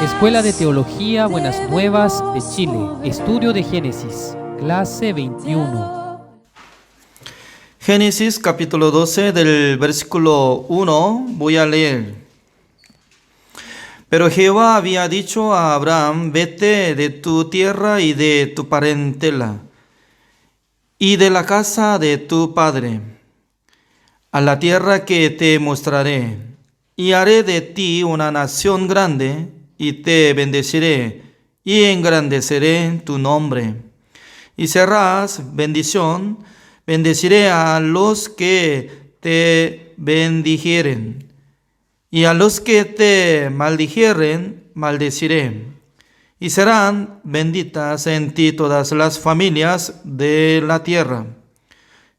Escuela de Teología Buenas Nuevas de Chile, Estudio de Génesis, clase 21. Génesis capítulo 12 del versículo 1 voy a leer. Pero Jehová había dicho a Abraham: vete de tu tierra y de tu parentela y de la casa de tu padre, a la tierra que te mostraré, y haré de ti una nación grande, y te bendeciré, y engrandeceré tu nombre. Y serás bendición, bendeciré a los que te bendijeren, y a los que te maldijeren, maldeciré. Y serán benditas en ti todas las familias de la tierra.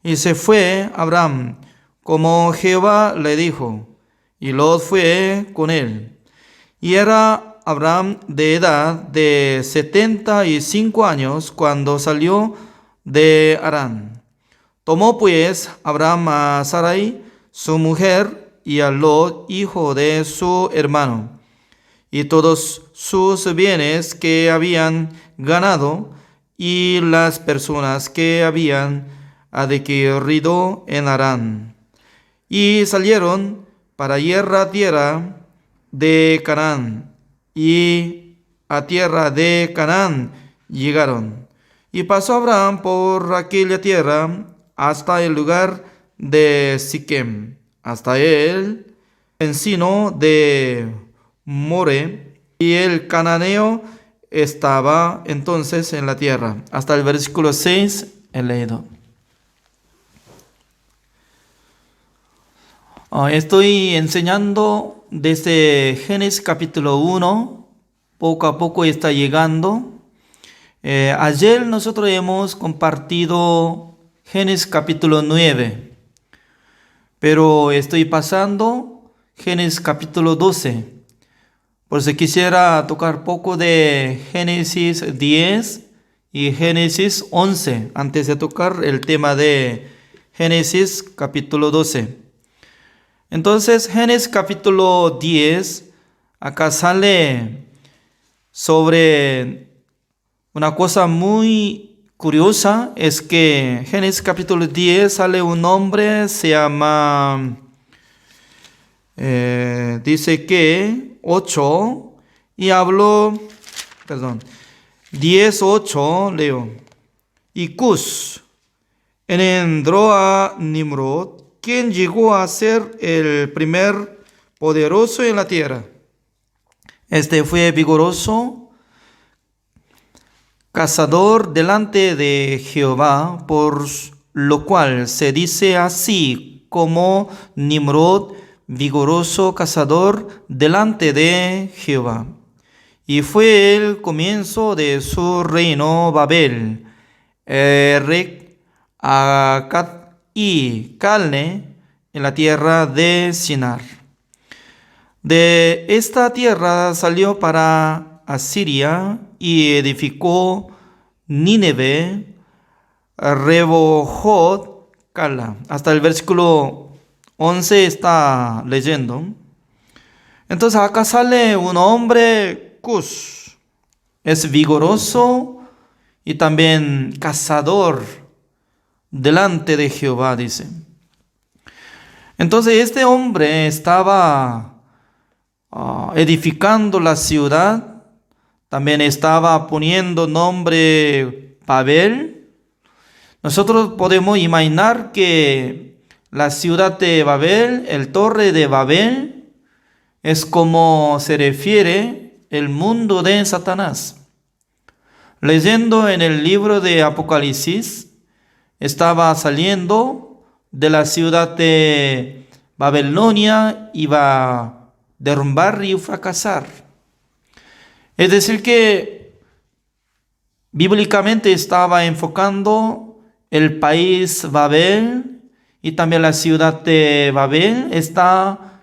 Y se fue Abraham, como Jehová le dijo, y Lot fue con él. Y era Abraham de edad de 75 años cuando salió de Harán. Tomó pues Abraham a Sarai, su mujer, y a Lot, hijo de su hermano, y todos sus bienes que habían ganado, y las personas que habían adquirido en Harán. Y salieron para ir a tierra de Canaán, y a tierra de Canaán llegaron. Y pasó Abraham por aquella tierra hasta el lugar de Siquem, hasta el encino de More, y el cananeo estaba entonces en la tierra. Hasta el versículo 6 he leído. Estoy enseñando desde Génesis capítulo 1, poco a poco está llegando. Ayer nosotros hemos compartido Génesis capítulo 9, pero estoy pasando Génesis capítulo 12. Por eso quisiera tocar poco de Génesis 10 y Génesis 11 antes de tocar el tema de Génesis capítulo 12. Entonces, Génesis capítulo 10, acá sale sobre una cosa muy curiosa, es que Génesis capítulo 10 sale un hombre, se llama, dice que 8, y habló, 10:8, leo. Y Cus engendró a Nimrod, quien llegó a ser el primer poderoso en la tierra. Este fue vigoroso, cazador delante de Jehová, por lo cual se dice así como Nimrod, vigoroso cazador delante de Jehová. Y fue el comienzo de su reino Babel, Erec, Akkad y Calne, en la tierra de Sinar. De esta tierra salió para Asiria y edificó Nínive, Rehobot, Cala. Hasta el versículo 11 está leyendo. Entonces acá sale un hombre, Cus. Es vigoroso y también cazador delante de Jehová, dice. Entonces este hombre estaba edificando la ciudad, también estaba poniendo nombre Babel. Nosotros podemos imaginar que la ciudad de Babel, el torre de Babel, es como se refiere el mundo de Satanás. Leyendo en el libro de Apocalipsis, estaba saliendo de la ciudad de Babilonia, iba a derrumbar y fracasar. Es decir que bíblicamente estaba enfocando el país Babel, y también la ciudad de Babel está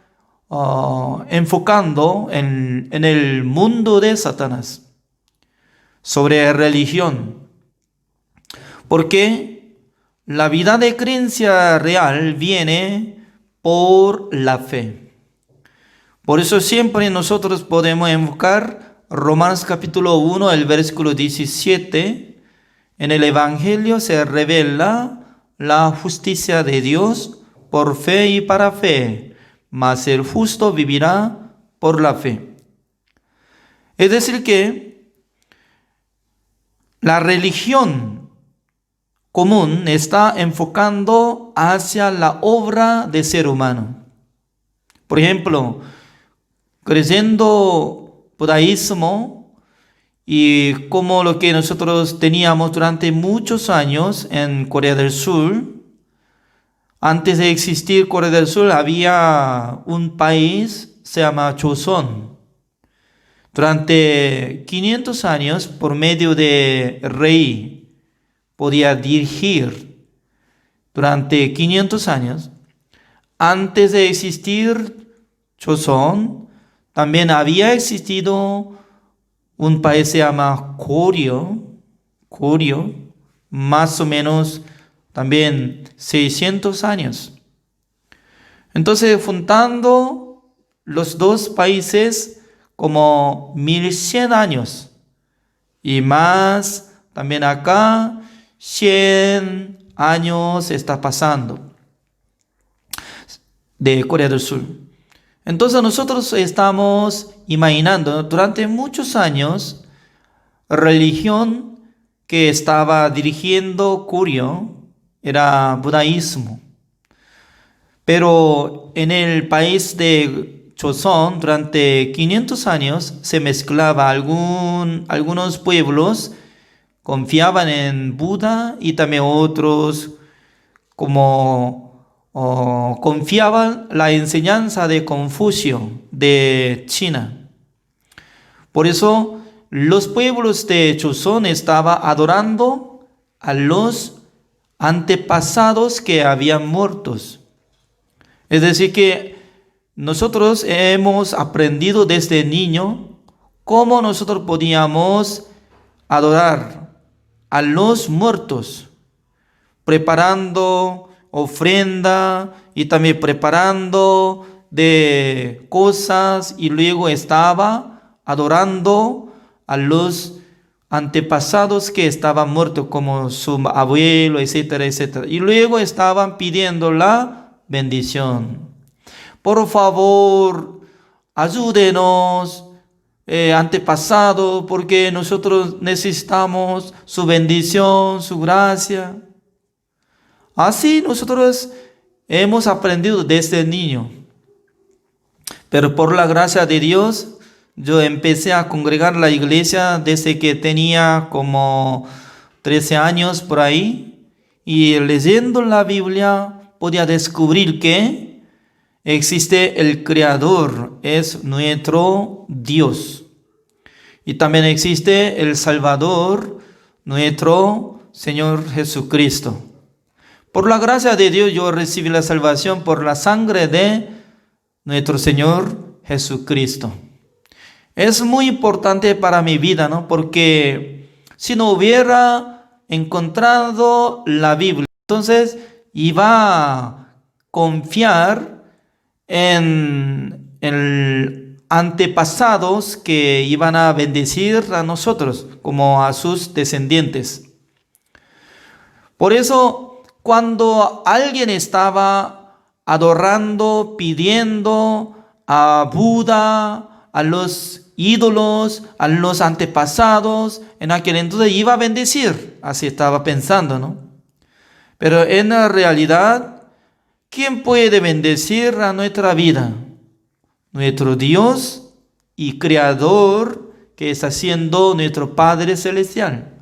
enfocando en el mundo de Satanás, sobre religión. Porque la vida de creencia real viene por la fe. Por eso siempre nosotros podemos enfocar Romanos capítulo 1, el versículo 17. En el Evangelio se revela la justicia de Dios por fe y para fe, mas el justo vivirá por la fe. Es decir que la religión común está enfocando hacia la obra del ser humano. Por ejemplo, creyendo budaísmo y como lo que nosotros teníamos durante muchos años en Corea del Sur. Antes de existir Corea del Sur había un país, se llama Joseon. Durante 500 años, por medio de rey, podía dirigir. Durante 500 años, antes de existir Joseon, también había existido un país se llama Koryo, más o menos también 600 años. Entonces, juntando los dos países como 1100 años. Y más, también acá, 100 años está pasando de Corea del Sur. Entonces nosotros estamos imaginando, durante muchos años, religión que estaba dirigiendo Koryo era budaísmo. Pero en el país de Joseon, durante 500 años, se mezclaba algunos pueblos confiaban en Buda y también otros confiaban la enseñanza de Confucio de China. Por eso los pueblos de Joseon estaban adorando a los antepasados que habían muertos. Es decir que nosotros hemos aprendido desde niño cómo nosotros podíamos adorar a los muertos, preparando ofrenda y también preparando de cosas y luego estaba adorando a los antepasados que estaban muertos como su abuelo, etcétera, etcétera. Y luego estaban pidiendo la bendición. Por favor, ayúdenos, antepasado, porque nosotros necesitamos su bendición, su gracia. Así nosotros hemos aprendido desde niño. Pero por la gracia de Dios, yo empecé a congregar la iglesia desde que tenía como 13 años por ahí. Y leyendo la Biblia podía descubrir que existe el Creador, es nuestro Dios. Y también existe el Salvador, nuestro Señor Jesucristo. Por la gracia de Dios yo recibí la salvación por la sangre de nuestro Señor Jesucristo. Es muy importante para mi vida, ¿no? Porque si no hubiera encontrado la Biblia, entonces iba a confiar en antepasados que iban a bendecir a nosotros como a sus descendientes. Por eso, cuando alguien estaba adorando, pidiendo a Buda, a los ídolos, a los antepasados, en aquel entonces iba a bendecir, así estaba pensando, ¿no? Pero en la realidad, ¿quién puede bendecir a nuestra vida? Nuestro Dios y Creador, que está siendo nuestro Padre Celestial.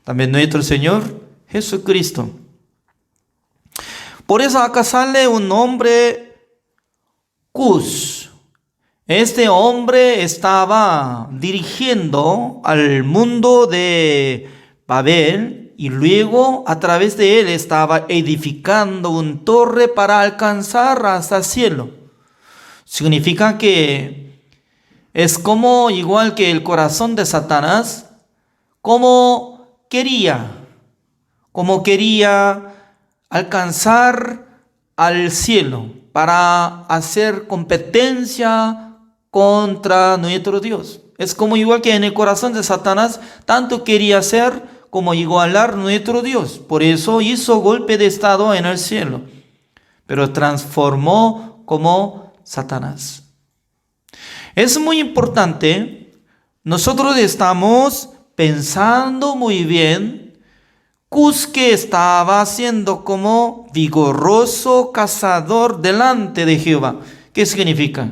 También nuestro Señor Jesucristo. Por eso acá sale un hombre, Cus. Este hombre estaba dirigiendo al mundo de Babel y luego a través de él estaba edificando una torre para alcanzar hasta el cielo. Significa que es como igual que el corazón de Satanás, como quería alcanzar al cielo, para hacer competencia contra nuestro Dios. Es como igual que en el corazón de Satanás, tanto quería ser como igualar nuestro Dios. Por eso hizo golpe de estado en el cielo, pero transformó como Satanás. Es muy importante, nosotros estamos pensando muy bien, Cus que estaba siendo como vigoroso cazador delante de Jehová. ¿Qué significa?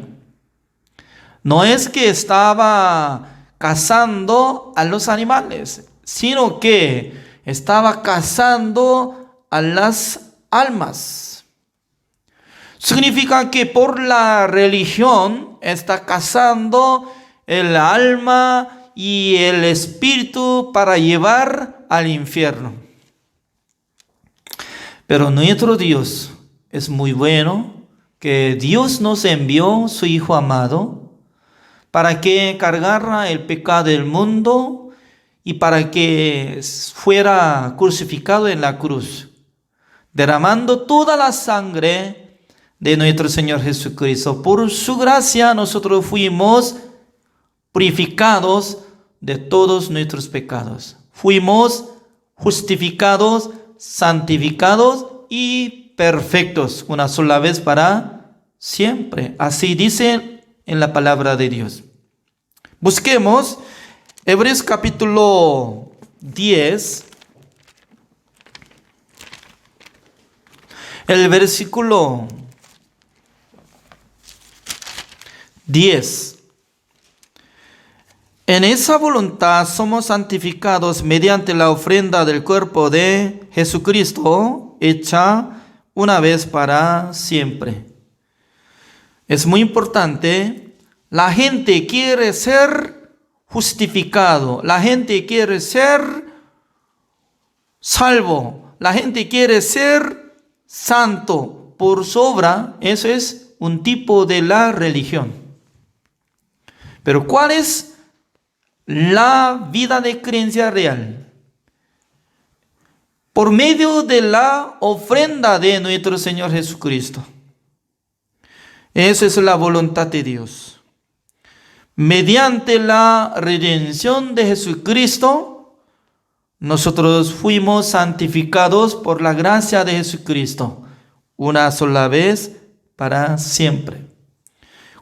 No es que estaba cazando a los animales, sino que estaba cazando a las almas. Significa que por la religión está cazando el alma y el espíritu para llevar al infierno. Pero nuestro Dios es muy bueno, que Dios nos envió su Hijo amado para que cargara el pecado del mundo y para que fuera crucificado en la cruz, derramando toda la sangre de nuestro Señor Jesucristo. Por su gracia nosotros fuimos purificados de todos nuestros pecados. Fuimos justificados, santificados y perfectos una sola vez para siempre. Así dice en la palabra de Dios. Busquemos Hebreos capítulo 10, el versículo 10. En esa voluntad somos santificados mediante la ofrenda del cuerpo de Jesucristo, hecha una vez para siempre. Es muy importante, la gente quiere ser justificado, la gente quiere ser salvo, la gente quiere ser santo por su obra. Eso es un tipo de la religión. Pero ¿cuál es la vida de creencia real? Por medio de la ofrenda de nuestro Señor Jesucristo. Esa es la voluntad de Dios. Mediante la redención de Jesucristo, nosotros fuimos santificados por la gracia de Jesucristo, una sola vez para siempre.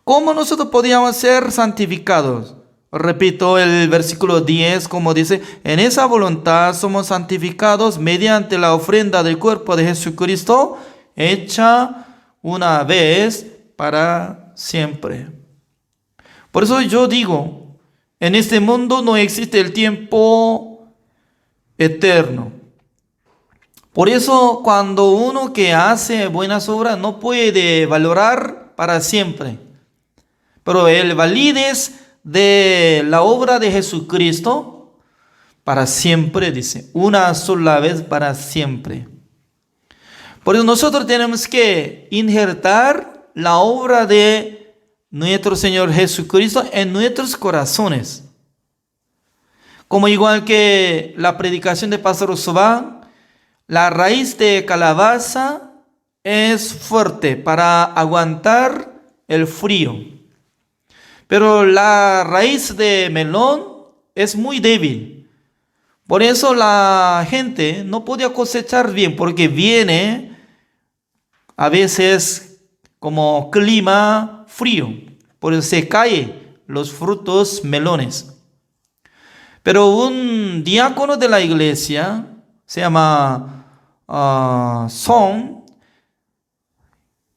¿Cómo nosotros podíamos ser santificados? Repito el versículo 10, como dice, en esa voluntad somos santificados mediante la ofrenda del cuerpo de Jesucristo, hecha una vez para siempre. Por eso yo digo, en este mundo no existe el tiempo eterno. Por eso cuando uno que hace buenas obras no puede valorar para siempre. Pero el validez de la obra de Jesucristo para siempre, dice, una sola vez para siempre. Por eso nosotros tenemos que injertar la obra de nuestro Señor Jesucristo en nuestros corazones. Como igual que la predicación de Pastor Osobán, la raíz de calabaza es fuerte para aguantar el frío. Pero la raíz de melón es muy débil. Por eso la gente no podía cosechar bien, porque viene a veces como clima frío. Por eso se caen los frutos melones. Pero un diácono de la iglesia, se llama Son,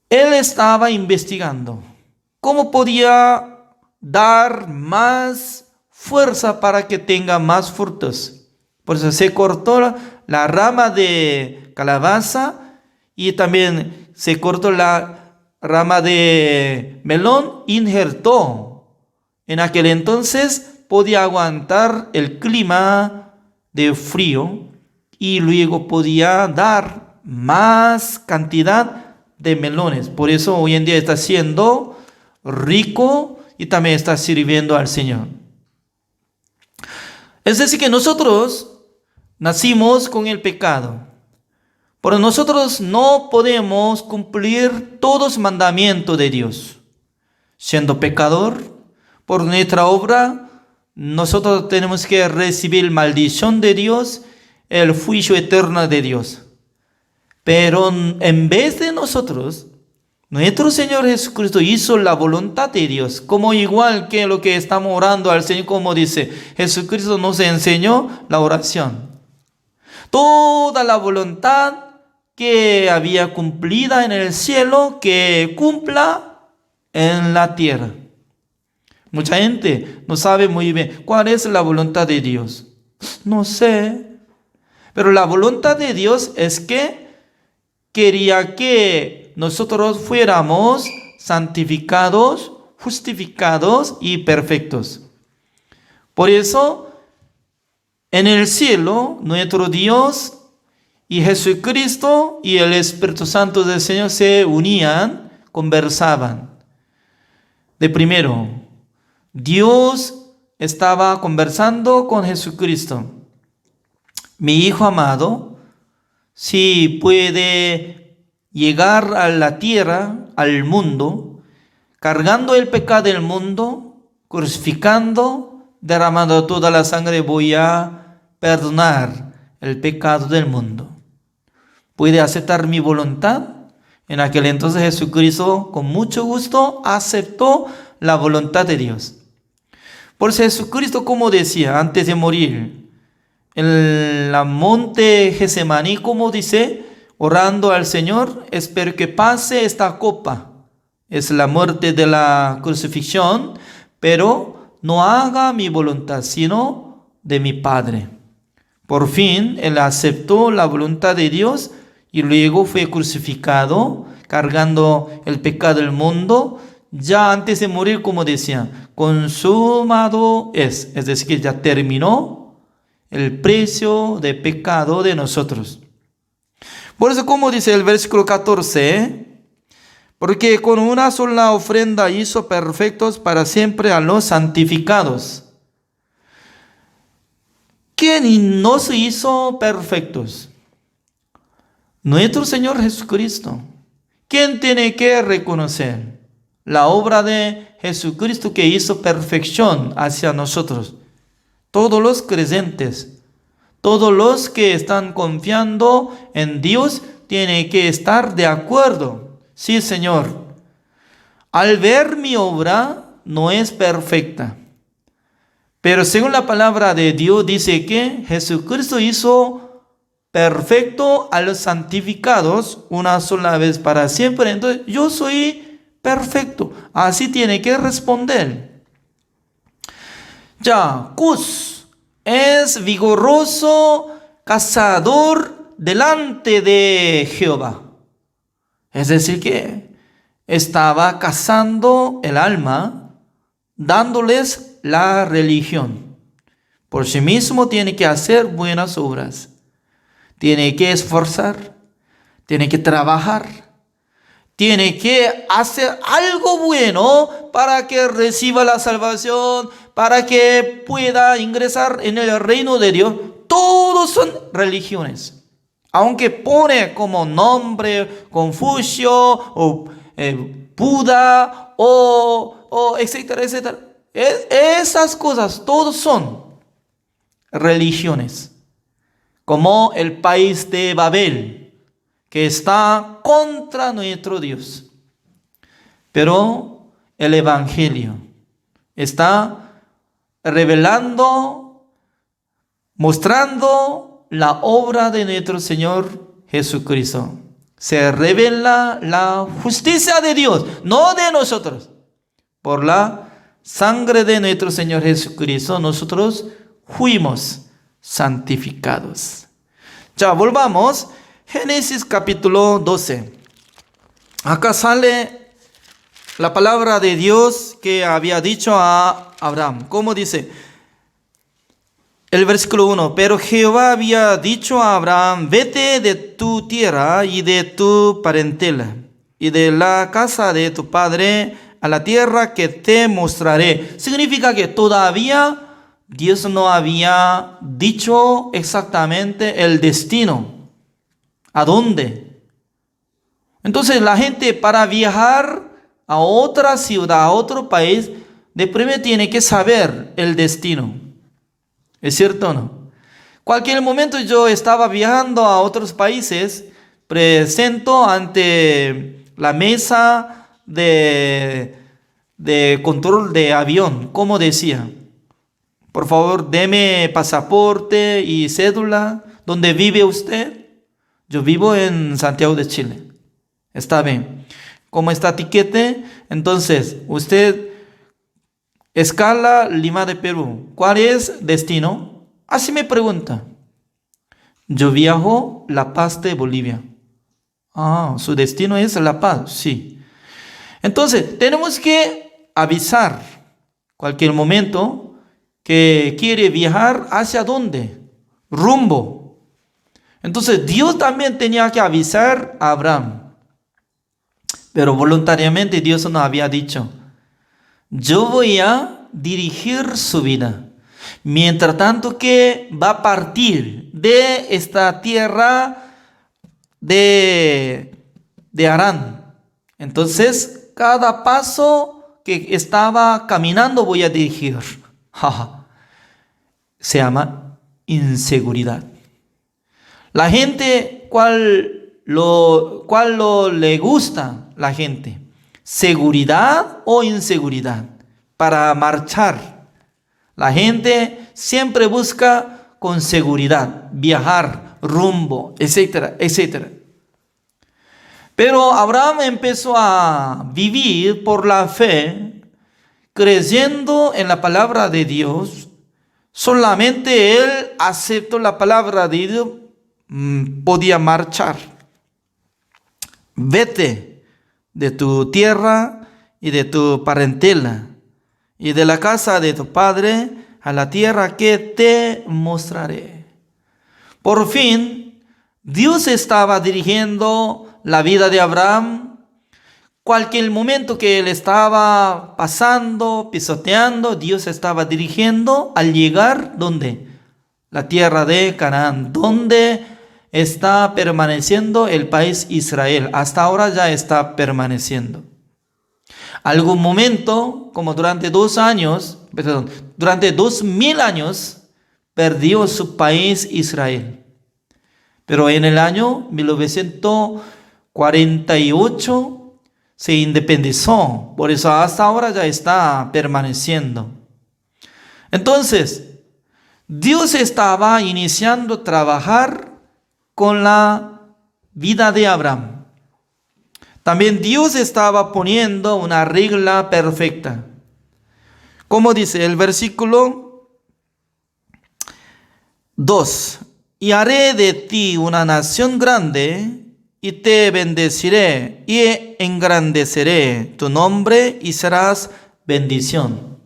él estaba investigando cómo podía dar más fuerza para que tenga más frutos. Por eso se cortó la rama de calabaza y también se cortó la rama de melón, injertó. En aquel entonces podía aguantar el clima de frío y luego podía dar más cantidad de melones. Por eso hoy en día está siendo rico y también está sirviendo al Señor. Es decir, que nosotros nacimos con el pecado. Pero nosotros no podemos cumplir todos los mandamientos de Dios. Siendo pecador, por nuestra obra, nosotros tenemos que recibir maldición de Dios, el juicio eterno de Dios. Pero en vez de nosotros, nuestro Señor Jesucristo hizo la voluntad de Dios, como igual que lo que estamos orando al Señor, como dice, Jesucristo nos enseñó la oración. Toda la voluntad que había cumplida en el cielo, que cumpla en la tierra. Mucha gente no sabe muy bien cuál es la voluntad de Dios. No sé. Pero la voluntad de Dios es que quería que nosotros fuéramos santificados, justificados y perfectos. Por eso, en el cielo, nuestro Dios y Jesucristo y el Espíritu Santo del Señor se unían, conversaban. De primero, Dios estaba conversando con Jesucristo. Mi Hijo amado, si puede llegar a la tierra, al mundo, cargando el pecado del mundo, crucificando, derramando toda la sangre, voy a perdonar el pecado del mundo. ¿Puede aceptar mi voluntad? En aquel entonces Jesucristo con mucho gusto aceptó la voluntad de Dios. Por eso Jesucristo, como decía antes de morir, en la monte Getsemaní, como dice, orando al Señor, espero que pase esta copa. Es la muerte de la crucifixión, pero no haga mi voluntad, sino de mi Padre. Por fin, Él aceptó la voluntad de Dios y luego fue crucificado, cargando el pecado del mundo. Ya antes de morir, como decía, consumado es decir, que ya terminó el precio de pecado de nosotros. Por eso, como dice el versículo 14, porque con una sola ofrenda hizo perfectos para siempre a los santificados. ¿Quién nos hizo perfectos? Nuestro Señor Jesucristo. ¿Quién tiene que reconocer la obra de Jesucristo que hizo perfección hacia nosotros? Todos los creyentes, todos los que están confiando en Dios, tienen que estar de acuerdo. Sí, Señor, al ver mi obra no es perfecta, pero según la palabra de Dios dice que Jesucristo hizo perfecto a los santificados una sola vez para siempre. Entonces yo soy perfecto. Así tiene que responder. Ya, Cus es vigoroso cazador delante de Jehová. Es decir que estaba cazando el alma, dándoles la religión. Por sí mismo tiene que hacer buenas obras. Tiene que esforzar, tiene que trabajar, tiene que hacer algo bueno para que reciba la salvación, para que pueda ingresar en el reino de Dios. Todos son religiones. Aunque pone como nombre Confucio o Buda o etcétera, etcétera. Esas cosas, todos son religiones. Como el país de Babel, que está contra nuestro Dios. Pero el Evangelio está revelando, mostrando la obra de nuestro Señor Jesucristo. Se revela la justicia de Dios, no de nosotros. Por la sangre de nuestro Señor Jesucristo, nosotros fuimos santificados. Ya, volvamos. Génesis capítulo 12. Acá sale la palabra de Dios que había dicho a Abraham. ¿Cómo dice? El versículo 1. Pero Jehová había dicho a Abraham: vete de tu tierra y de tu parentela y de la casa de tu padre a la tierra que te mostraré. Significa que todavía Dios no había dicho exactamente el destino ¿A dónde? Entonces la gente para viajar a otra ciudad, a otro país, de primero tiene que saber el destino. ¿Es cierto o no? Cualquier momento yo estaba viajando a otros países, presento ante la mesa de control de avión, como decía, por favor, deme pasaporte y cédula. ¿Dónde vive usted? Yo vivo en Santiago de Chile. Está bien. ¿Cómo está tiquete? Entonces, usted escala Lima de Perú. ¿Cuál es destino? Así me pregunta. Yo viajo La Paz de Bolivia. Ah, su destino es La Paz, sí. Entonces, tenemos que avisar cualquier momento que quiere viajar hacia dónde, rumbo. Entonces, Dios también tenía que avisar a Abraham. Pero voluntariamente Dios no había dicho, yo voy a dirigir su vida. Mientras tanto que va a partir de esta tierra de Harán. Entonces, cada paso que estaba caminando voy a dirigir. Se llama inseguridad. La gente, ¿cuál le gusta la gente? ¿Seguridad o inseguridad? Para marchar. La gente siempre busca con seguridad, viajar, rumbo, etcétera, etcétera. Pero Abraham empezó a vivir por la fe, creyendo en la palabra de Dios. Solamente él aceptó la palabra de Dios, podía marchar. Vete de tu tierra y de tu parentela y de la casa de tu padre a la tierra que te mostraré. Por fin, Dios estaba dirigiendo la vida de Abraham. Cualquier momento que él estaba pasando, pisoteando, Dios estaba dirigiendo al llegar, ¿dónde? La tierra de Canaán, donde está permaneciendo el país Israel. Hasta ahora ya está permaneciendo. Algún momento, como durante 2000 años, perdió su país Israel. Pero en el año 1948 se independizó. Por eso hasta ahora ya está permaneciendo. Entonces, Dios estaba iniciando a trabajar con la vida de Abraham. También Dios estaba poniendo una regla perfecta. Como dice el versículo 2. Y haré de ti una nación grande, y te bendeciré, y engrandeceré tu nombre, y serás bendición.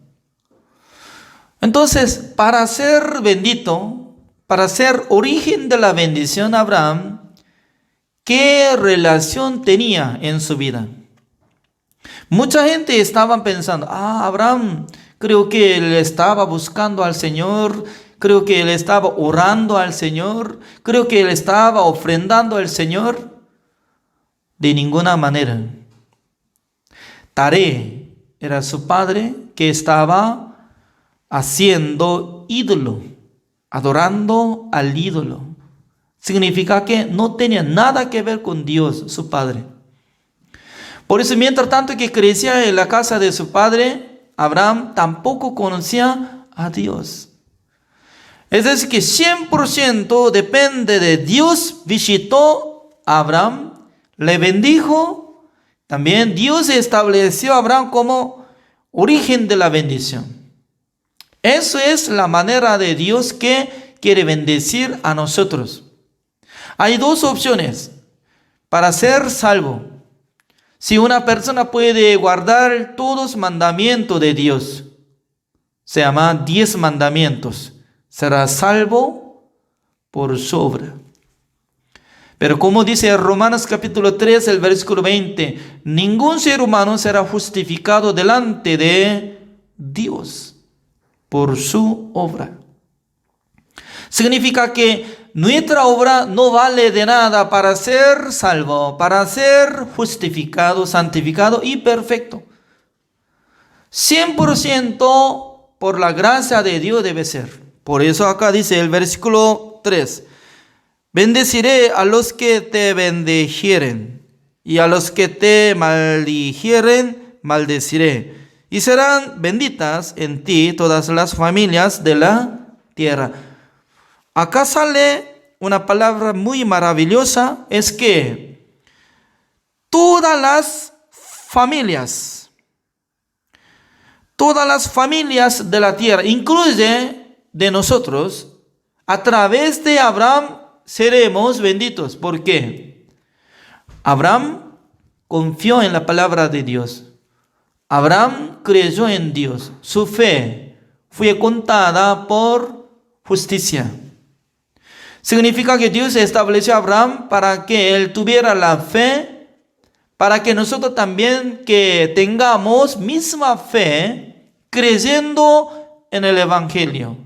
Entonces, para ser bendito, para ser origen de la bendición, Abraham, ¿qué relación tenía en su vida? Mucha gente estaba pensando, Abraham, creo que él estaba buscando al Señor, creo que él estaba orando al Señor, creo que él estaba ofrendando al Señor. De ninguna manera. Taré era su padre que estaba haciendo ídolo, adorando al ídolo. Significa que no tenía nada que ver con Dios, su padre. Por eso, mientras tanto que crecía en la casa de su padre, Abraham tampoco conocía a Dios. Es decir, que 100% depende de Dios. Visitó a Abraham, le bendijo. También Dios estableció a Abraham como origen de la bendición. Eso es la manera de Dios que quiere bendecir a nosotros. Hay dos opciones para ser salvo. Si una persona puede guardar todos los mandamientos de Dios, se llama 10 mandamientos, será salvo por su obra. Pero como dice Romanos capítulo 3, el versículo 20, ningún ser humano será justificado delante de Dios por su obra. Significa que nuestra obra no vale de nada para ser salvo, para ser justificado, santificado y perfecto. 100% por la gracia de Dios debe ser. Por eso acá dice el versículo 3. Bendeciré a los que te bendijeren, y a los que te maldijeren, maldeciré. Y serán benditas en ti todas las familias de la tierra. Acá sale una palabra muy maravillosa, es que todas las familias de la tierra, incluye de nosotros, a través de Abraham seremos benditos. ¿Por qué? Abraham confió en la palabra de Dios. Abraham creyó en Dios. Su fe fue contada por justicia. Significa que Dios estableció a Abraham para que él tuviera la fe, para que nosotros también que tengamos misma fe, creyendo en el Evangelio,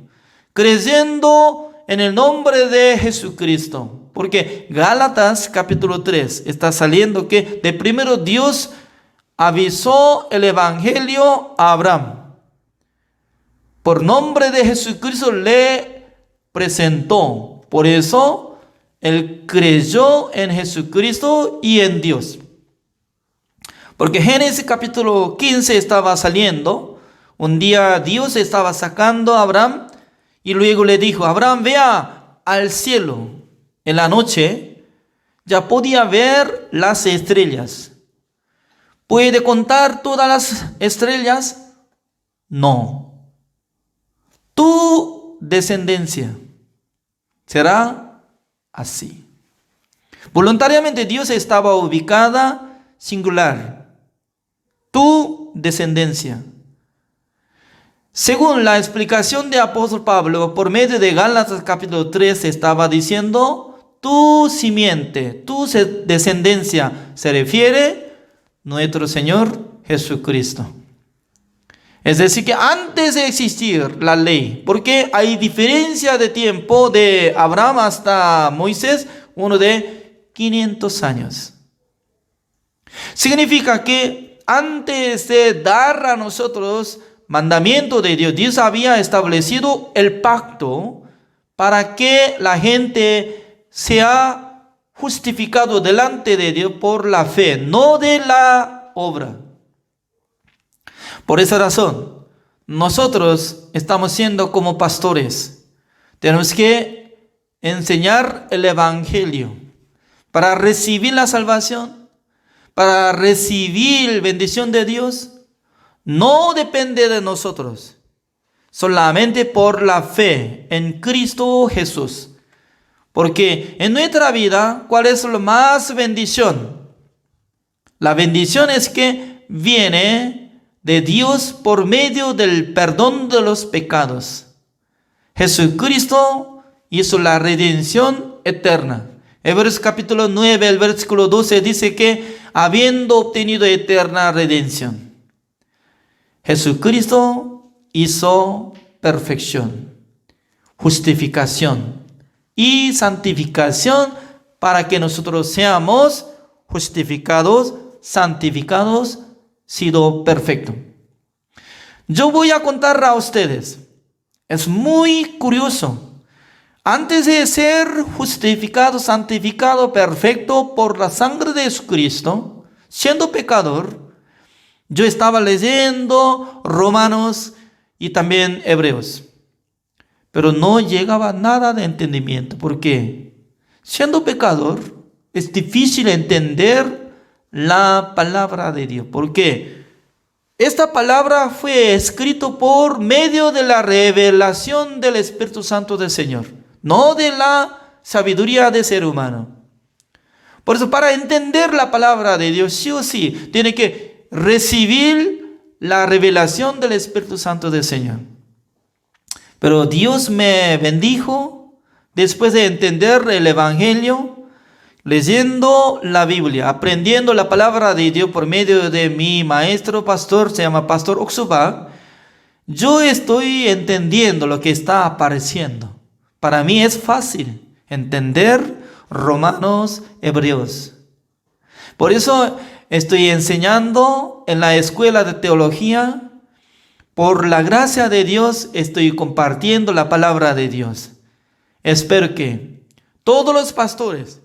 creyendo en el nombre de Jesucristo. Porque Gálatas capítulo 3 está saliendo que de primero Dios avisó el Evangelio a Abraham. Por nombre de Jesucristo le presentó. Por eso él creyó en Jesucristo y en Dios. Porque Génesis capítulo 15 estaba saliendo. Un día Dios estaba sacando a Abraham y luego le dijo: Abraham, vea al cielo. En la noche ya podía ver las estrellas. ¿Puede contar todas las estrellas? No. Tu descendencia será así. Voluntariamente Dios estaba ubicada singular. Tu descendencia. Según la explicación de apóstol Pablo, por medio de Gálatas capítulo 3, estaba diciendo: tu simiente, tu descendencia, se refiere a nuestro Señor Jesucristo. Es decir, que antes de existir la ley, porque hay diferencia de tiempo de Abraham hasta Moisés, uno de 500 años. Significa que antes de dar a nosotros mandamiento de Dios, Dios había establecido el pacto para que la gente sea justificado delante de Dios por la fe, no de la obra. Por esa razón, nosotros estamos siendo como pastores. Tenemos que enseñar el Evangelio para recibir la salvación, para recibir bendición de Dios. No depende de nosotros, solamente por la fe en Cristo Jesús. Porque en nuestra vida, ¿cuál es la más bendición? La bendición es que viene de Dios por medio del perdón de los pecados. Jesucristo hizo la redención eterna. Hebreos capítulo 9, el versículo 12 dice que habiendo obtenido eterna redención, Jesucristo hizo perfección, justificación y santificación para que nosotros seamos justificados, santificados, sido perfecto. Yo voy a contar a ustedes. Es muy curioso. Antes de ser justificado, santificado, perfecto por la sangre de Jesucristo, siendo pecador, yo estaba leyendo Romanos y también Hebreos, pero no llegaba nada de entendimiento. ¿Por qué? Siendo pecador, es difícil entender la palabra de Dios. ¿Por qué? Esta palabra fue escrita por medio de la revelación del Espíritu Santo del Señor, no de la sabiduría del ser humano. Por eso, para entender la palabra de Dios, sí o sí, tiene que recibir la revelación del Espíritu Santo del Señor. Pero Dios me bendijo después de entender el Evangelio, leyendo la Biblia, aprendiendo la palabra de Dios por medio de mi maestro pastor, se llama Pastor Oxubá. Yo estoy entendiendo lo que está apareciendo. Para mí es fácil entender Romanos, Hebreos. Por eso estoy enseñando en la escuela de teología. Por la gracia de Dios estoy compartiendo la palabra de Dios. Espero que todos los pastores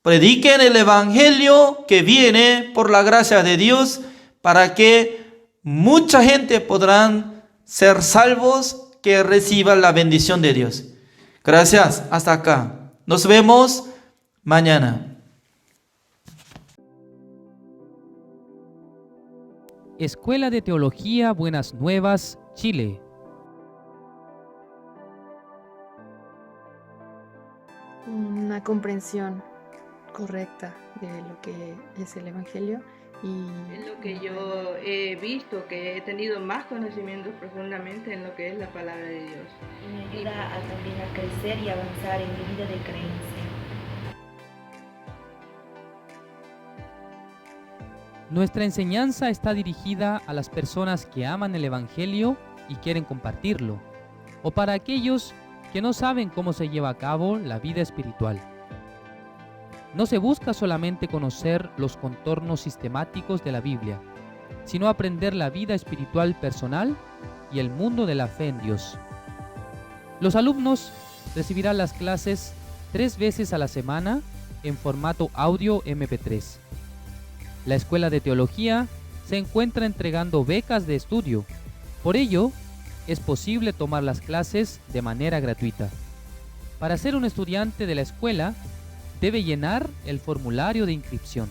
prediquen el evangelio que viene por la gracia de Dios para que mucha gente podrán ser salvos, que reciban la bendición de Dios. Gracias, hasta acá. Nos vemos mañana. Escuela de Teología Buenas Nuevas, Chile. Una comprensión correcta de lo que es el Evangelio y Es lo que yo he visto, que he tenido más conocimientos profundamente en lo que es la palabra de Dios. Y me ayuda también a crecer y avanzar en mi vida de creencia. Nuestra enseñanza está dirigida a las personas que aman el Evangelio y quieren compartirlo, o para aquellos que no saben cómo se lleva a cabo la vida espiritual. No se busca solamente conocer los contornos sistemáticos de la Biblia, sino aprender la vida espiritual personal y el mundo de la fe en Dios. Los alumnos recibirán las clases 3 veces a la semana en formato audio MP3. La Escuela de Teología se encuentra entregando becas de estudio. Por ello, es posible tomar las clases de manera gratuita. Para ser un estudiante de la escuela, debe llenar el formulario de inscripción.